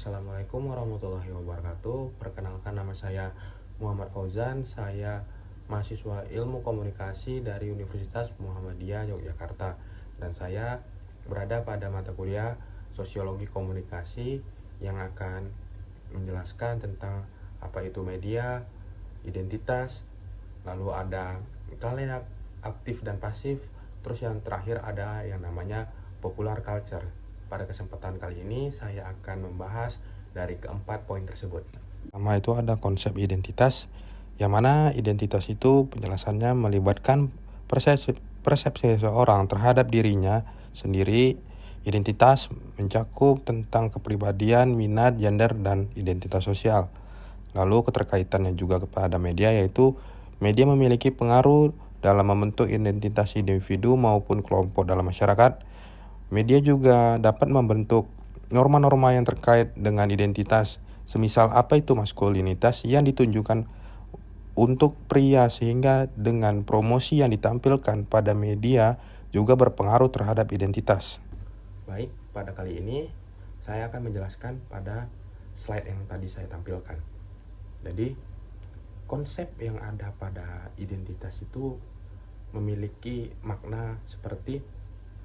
Assalamualaikum warahmatullahi wabarakatuh. Perkenalkan, nama saya Muhammad Fauzan. Saya mahasiswa Ilmu Komunikasi dari Universitas Muhammadiyah Yogyakarta, dan saya berada pada mata kuliah Sosiologi Komunikasi yang akan menjelaskan tentang apa itu media, identitas, lalu ada kalian aktif dan pasif, terus yang terakhir ada yang namanya popular culture. Pada kesempatan kali ini saya akan membahas dari keempat poin tersebut. Pertama itu ada konsep identitas, yang mana identitas itu penjelasannya melibatkan persepsi seseorang terhadap dirinya sendiri. Identitas mencakup tentang kepribadian, minat, gender, dan identitas sosial. Lalu keterkaitannya juga kepada media, yaitu media memiliki pengaruh dalam membentuk identitas individu maupun kelompok dalam masyarakat. Media juga dapat membentuk norma-norma yang terkait dengan identitas, semisal apa itu maskulinitas yang ditunjukkan untuk pria, sehingga dengan promosi yang ditampilkan pada media juga berpengaruh terhadap identitas. Baik, pada kali ini saya akan menjelaskan pada slide yang tadi saya tampilkan. Jadi, konsep yang ada pada identitas itu memiliki makna seperti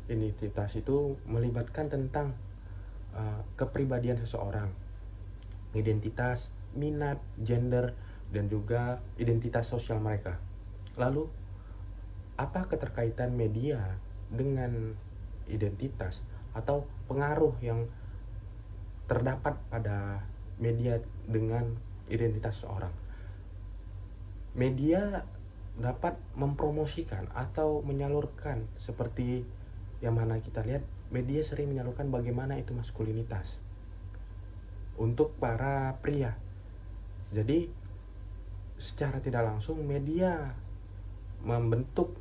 identitas itu melibatkan tentang kepribadian seseorang, identitas, minat, gender, dan juga identitas sosial mereka. Lalu, apa keterkaitan media dengan identitas atau pengaruh yang terdapat pada media dengan identitas seseorang? Media dapat mempromosikan atau menyalurkan, seperti yang mana kita lihat media sering menyalurkan bagaimana itu maskulinitas untuk para pria. Jadi secara tidak langsung media membentuk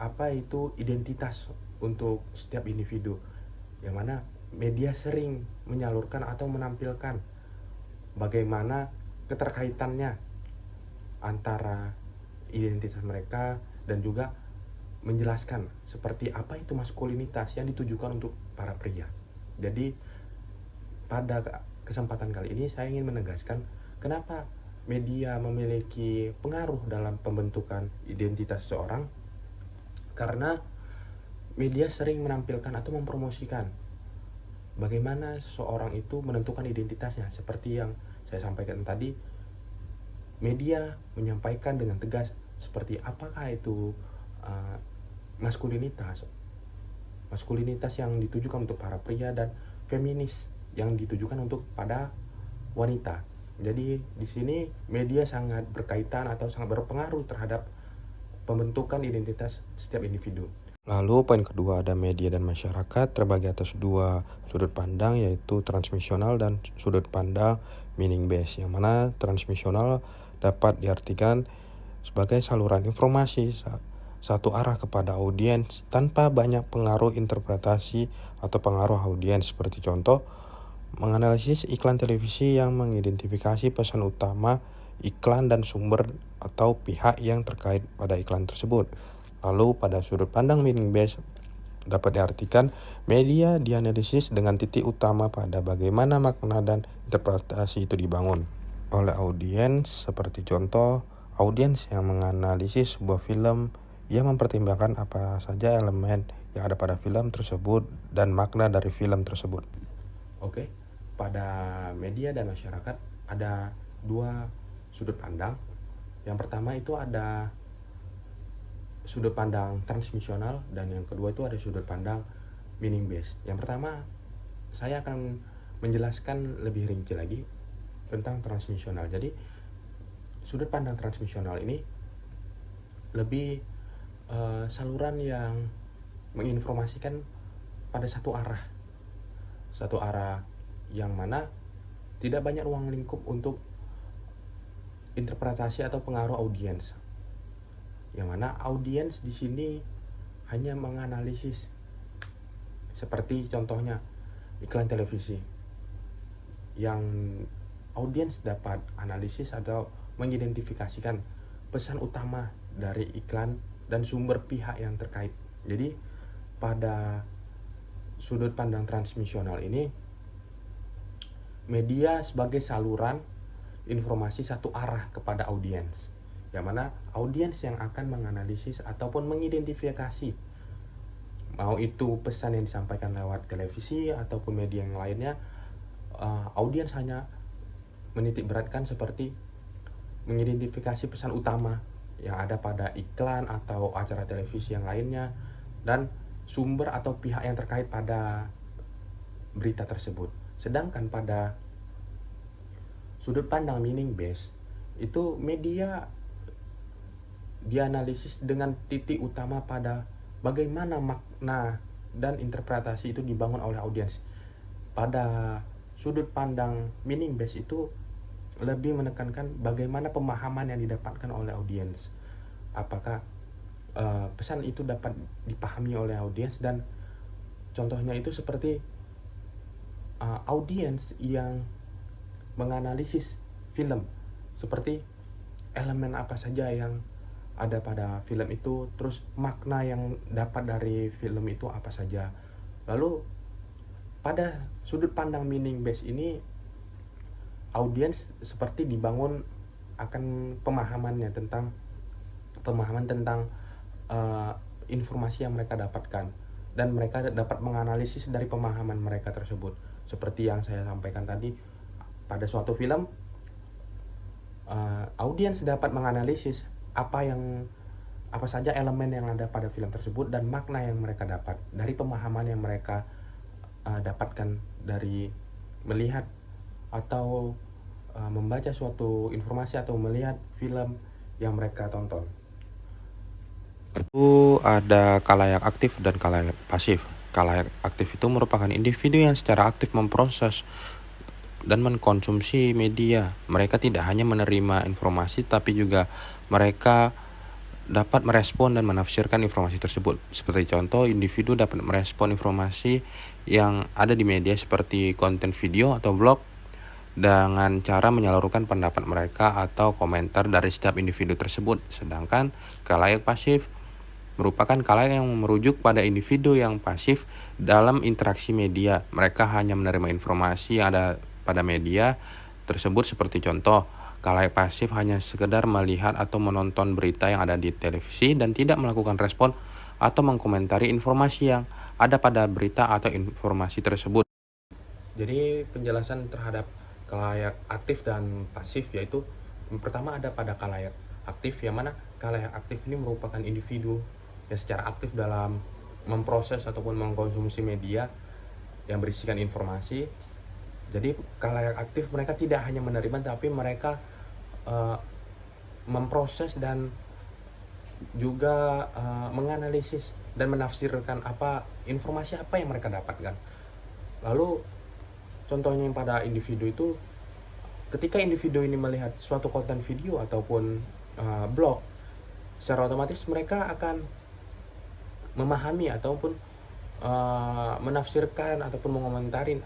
apa itu identitas untuk setiap individu, yang mana media sering menyalurkan atau menampilkan bagaimana keterkaitannya antara identitas mereka, dan juga menjelaskan seperti apa itu maskulinitas yang ditujukan untuk para pria. Jadi pada kesempatan kali ini saya ingin menegaskan kenapa media memiliki pengaruh dalam pembentukan identitas seseorang, karena media sering menampilkan atau mempromosikan bagaimana seseorang itu menentukan identitasnya. Seperti yang saya sampaikan tadi, media menyampaikan dengan tegas seperti apakah itu maskulinitas yang ditujukan untuk para pria, dan feminis yang ditujukan untuk pada wanita. Jadi di sini media sangat berkaitan atau sangat berpengaruh terhadap pembentukan identitas setiap individu. Lalu poin kedua ada media dan masyarakat, terbagi atas dua sudut pandang, yaitu transmisional dan sudut pandang meaning based, yang mana transmisional dapat diartikan sebagai saluran informasi satu arah kepada audiens tanpa banyak pengaruh interpretasi atau pengaruh audiens. Seperti contoh, menganalisis iklan televisi yang mengidentifikasi pesan utama iklan dan sumber atau pihak yang terkait pada iklan tersebut. Lalu pada sudut pandang meaning based dapat diartikan media dianalisis dengan titik utama pada bagaimana makna dan interpretasi itu dibangun oleh audiens. Seperti contoh, audiens yang menganalisis sebuah film yang mempertimbangkan apa saja elemen yang ada pada film tersebut dan makna dari film tersebut. Oke, pada media dan masyarakat ada dua sudut pandang. Yang pertama itu ada sudut pandang transmisional, dan yang kedua itu ada sudut pandang meaning based. Yang pertama, saya akan menjelaskan lebih rinci lagi tentang transmisional. Jadi sudut pandang transmisional ini lebih saluran yang menginformasikan pada satu arah yang mana tidak banyak ruang lingkup untuk interpretasi atau pengaruh audiens, yang mana audiens di sini hanya menganalisis. Seperti contohnya iklan televisi, yang audiens dapat analisis atau mengidentifikasikan pesan utama dari iklan dan sumber pihak yang terkait. Jadi pada sudut pandang transmisional ini media sebagai saluran informasi satu arah kepada audiens, yang mana audiens yang akan menganalisis ataupun mengidentifikasi mau itu pesan yang disampaikan lewat televisi ataupun media yang lainnya. Audiens hanya menitik beratkan seperti mengidentifikasi pesan utama yang ada pada iklan atau acara televisi yang lainnya dan sumber atau pihak yang terkait pada berita tersebut. Sedangkan pada sudut pandang meaning based itu media dianalisis dengan titik utama pada bagaimana makna dan interpretasi itu dibangun oleh audiens. Pada sudut pandang meaning based itu lebih menekankan bagaimana pemahaman yang didapatkan oleh audiens. Apakah pesan itu dapat dipahami oleh audiens, dan contohnya itu seperti audiens yang menganalisis film, seperti elemen apa saja yang ada pada film itu, terus makna yang dapat dari film itu apa saja. Lalu pada sudut pandang meaning based ini audiens seperti dibangun akan pemahaman tentang informasi yang mereka dapatkan, dan mereka dapat menganalisis dari pemahaman mereka tersebut. Seperti yang saya sampaikan tadi, pada suatu film audiens dapat menganalisis apa saja elemen yang ada pada film tersebut dan makna yang mereka dapat dari pemahaman yang mereka dapatkan dari melihat atau membaca suatu informasi atau melihat film yang mereka tonton. Itu ada khalayak aktif dan khalayak pasif. Khalayak aktif itu merupakan individu yang secara aktif memproses dan mengkonsumsi media. Mereka tidak hanya menerima informasi, tapi juga mereka dapat merespon dan menafsirkan informasi tersebut. Seperti contoh, individu dapat merespon informasi yang ada di media seperti konten video atau blog dengan cara menyalurkan pendapat mereka atau komentar dari setiap individu tersebut. Sedangkan khalayak pasif merupakan khalayak yang merujuk pada individu yang pasif dalam interaksi media. Mereka hanya menerima informasi yang ada pada media tersebut. Seperti contoh, khalayak pasif hanya sekedar melihat atau menonton berita yang ada di televisi dan tidak melakukan respon atau mengkomentari informasi yang ada pada berita atau informasi tersebut. Jadi penjelasan terhadap khalayak aktif dan pasif yaitu, yang pertama ada pada khalayak aktif, yang mana khalayak aktif ini merupakan individu yang secara aktif dalam memproses ataupun mengkonsumsi media yang berisikan informasi. Jadi khalayak aktif mereka tidak hanya menerima, tapi mereka memproses dan juga menganalisis dan menafsirkan informasi apa yang mereka dapatkan. Lalu contohnya yang pada individu itu, ketika individu ini melihat suatu konten video ataupun blog, secara otomatis mereka akan memahami ataupun menafsirkan ataupun mengomentari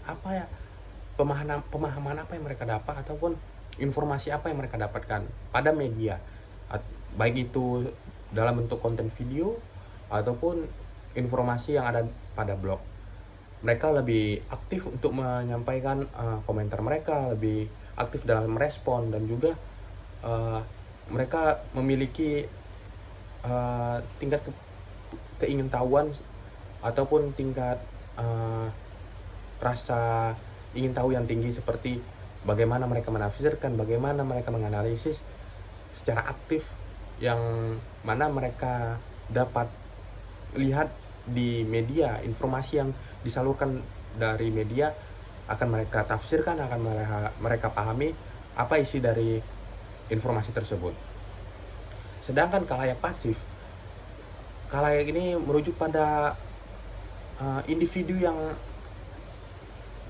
pemahaman apa yang mereka dapat ataupun informasi apa yang mereka dapatkan pada media, baik itu dalam bentuk konten video ataupun informasi yang ada pada blog. Mereka lebih aktif untuk menyampaikan komentar mereka, lebih aktif dalam merespon, dan juga mereka memiliki tingkat keingintahuan ataupun tingkat rasa ingin tahu yang tinggi, seperti bagaimana mereka menafsirkan, bagaimana mereka menganalisis secara aktif, yang mana mereka dapat lihat di media, informasi yang disalurkan dari media akan mereka tafsirkan, akan mereka pahami apa isi dari informasi tersebut. Sedangkan khalayak pasif, khalayak ini merujuk pada individu yang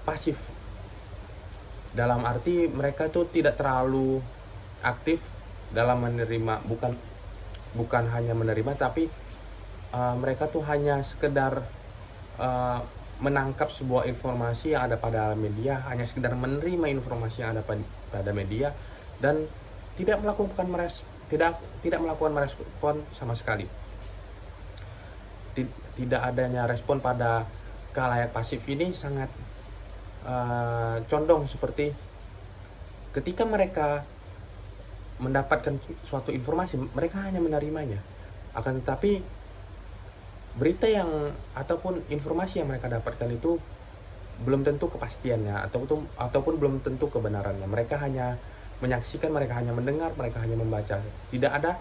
pasif, dalam arti mereka itu tidak terlalu aktif dalam menerima, bukan hanya menerima, tapi mereka tuh hanya sekedar menangkap sebuah informasi yang ada pada media, hanya sekedar menerima informasi yang ada pada media, dan tidak melakukan merespon sama sekali. Tidak adanya respon pada khalayak pasif ini sangat condong seperti ketika mereka mendapatkan suatu informasi, mereka hanya menerimanya. Akan tetapi berita yang ataupun informasi yang mereka dapatkan itu belum tentu kepastiannya ataupun belum tentu kebenarannya. Mereka hanya menyaksikan, mereka hanya mendengar, mereka hanya membaca. Tidak ada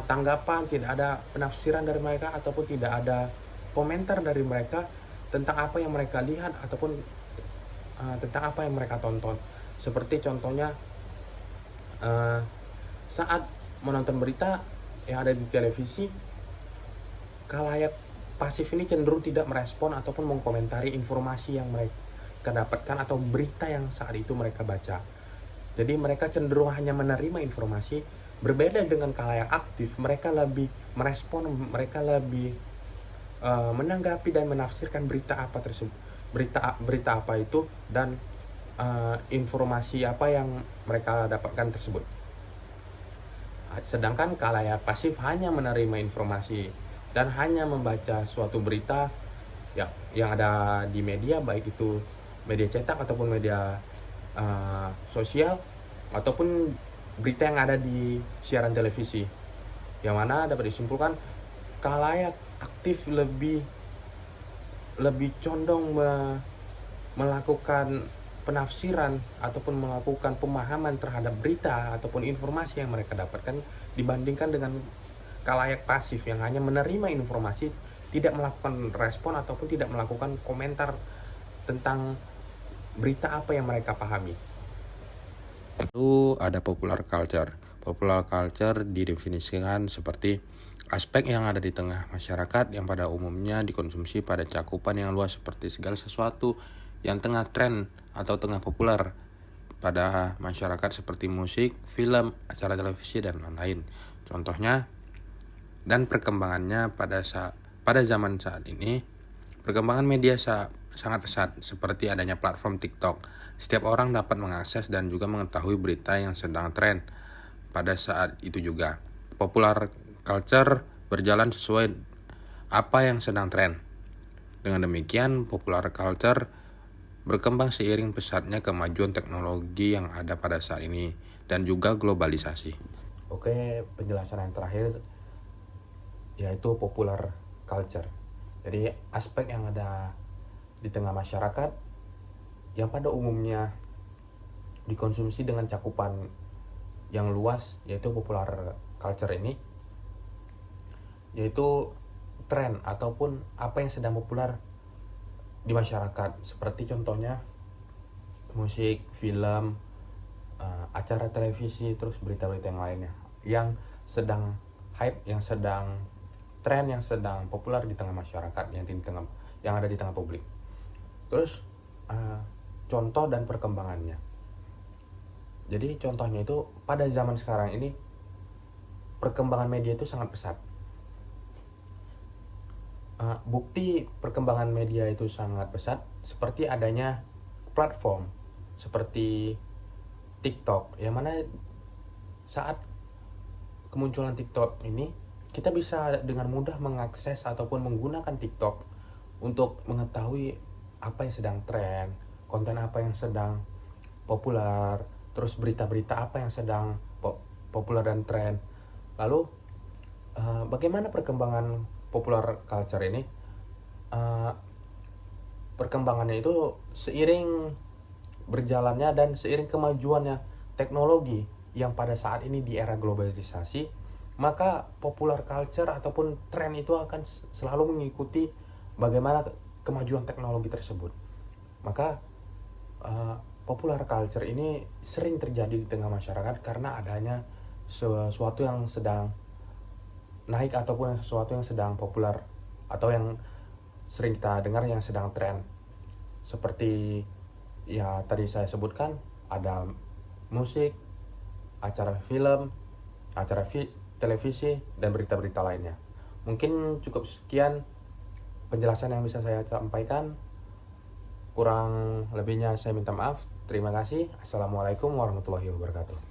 tanggapan, tidak ada penafsiran dari mereka ataupun tidak ada komentar dari mereka tentang apa yang mereka lihat ataupun tentang apa yang mereka tonton. Seperti contohnya saat menonton berita yang ada di televisi, khalayak pasif ini cenderung tidak merespon ataupun mengkomentari informasi yang mereka dapatkan atau berita yang saat itu mereka baca. Jadi mereka cenderung hanya menerima informasi. Berbeda dengan khalayak aktif, mereka lebih merespon, mereka lebih menanggapi dan menafsirkan berita apa tersebut, berita apa itu, dan informasi apa yang mereka dapatkan tersebut. Sedangkan khalayak pasif hanya menerima informasi dan hanya membaca suatu berita yang ada di media, baik itu media cetak ataupun media sosial ataupun berita yang ada di siaran televisi, yang mana dapat disimpulkan khalayak aktif lebih condong melakukan penafsiran ataupun melakukan pemahaman terhadap berita ataupun informasi yang mereka dapatkan dibandingkan dengan khalayak pasif yang hanya menerima informasi, tidak melakukan respon ataupun tidak melakukan komentar tentang berita apa yang mereka pahami. Lalu ada popular culture. Popular culture didefinisikan seperti aspek yang ada di tengah masyarakat yang pada umumnya dikonsumsi pada cakupan yang luas seperti segala sesuatu yang tengah tren atau tengah populer pada masyarakat seperti musik, film, acara televisi, dan lain-lain. Contohnya dan perkembangannya pada zaman saat ini, perkembangan media sangat pesat seperti adanya platform TikTok. Setiap orang dapat mengakses dan juga mengetahui berita yang sedang tren pada saat itu juga. Popular culture berjalan sesuai apa yang sedang tren. Dengan demikian, popular culture berkembang seiring pesatnya kemajuan teknologi yang ada pada saat ini dan juga globalisasi. Oke, penjelasan yang terakhir yaitu popular culture. Jadi aspek yang ada di tengah masyarakat yang pada umumnya dikonsumsi dengan cakupan yang luas, yaitu popular culture ini, yaitu tren ataupun apa yang sedang populer di masyarakat, seperti contohnya musik, film, acara televisi, terus berita-berita yang lainnya yang sedang hype, yang sedang tren, yang sedang populer di tengah masyarakat, yang ada di tengah publik. Terus contoh dan perkembangannya. Jadi contohnya itu pada zaman sekarang ini perkembangan media itu sangat pesat. Bukti perkembangan media itu sangat pesat seperti adanya platform seperti TikTok, yang mana saat kemunculan TikTok ini kita bisa dengan mudah mengakses ataupun menggunakan TikTok untuk mengetahui apa yang sedang tren, konten apa yang sedang populer, terus berita-berita apa yang sedang populer dan tren. Lalu bagaimana perkembangan popular culture ini? Perkembangannya itu seiring berjalannya dan seiring kemajuannya teknologi yang pada saat ini di era globalisasi, maka popular culture ataupun tren itu akan selalu mengikuti bagaimana kemajuan teknologi tersebut. Maka popular culture ini sering terjadi di tengah masyarakat karena adanya sesuatu yang sedang naik ataupun sesuatu yang sedang populer atau yang sering kita dengar yang sedang tren. Seperti ya tadi saya sebutkan, ada musik, acara film, acara televisi, dan berita-berita lainnya. Mungkin cukup sekian penjelasan yang bisa saya sampaikan. Kurang lebihnya saya minta maaf. Terima kasih. Assalamualaikum warahmatullahi wabarakatuh.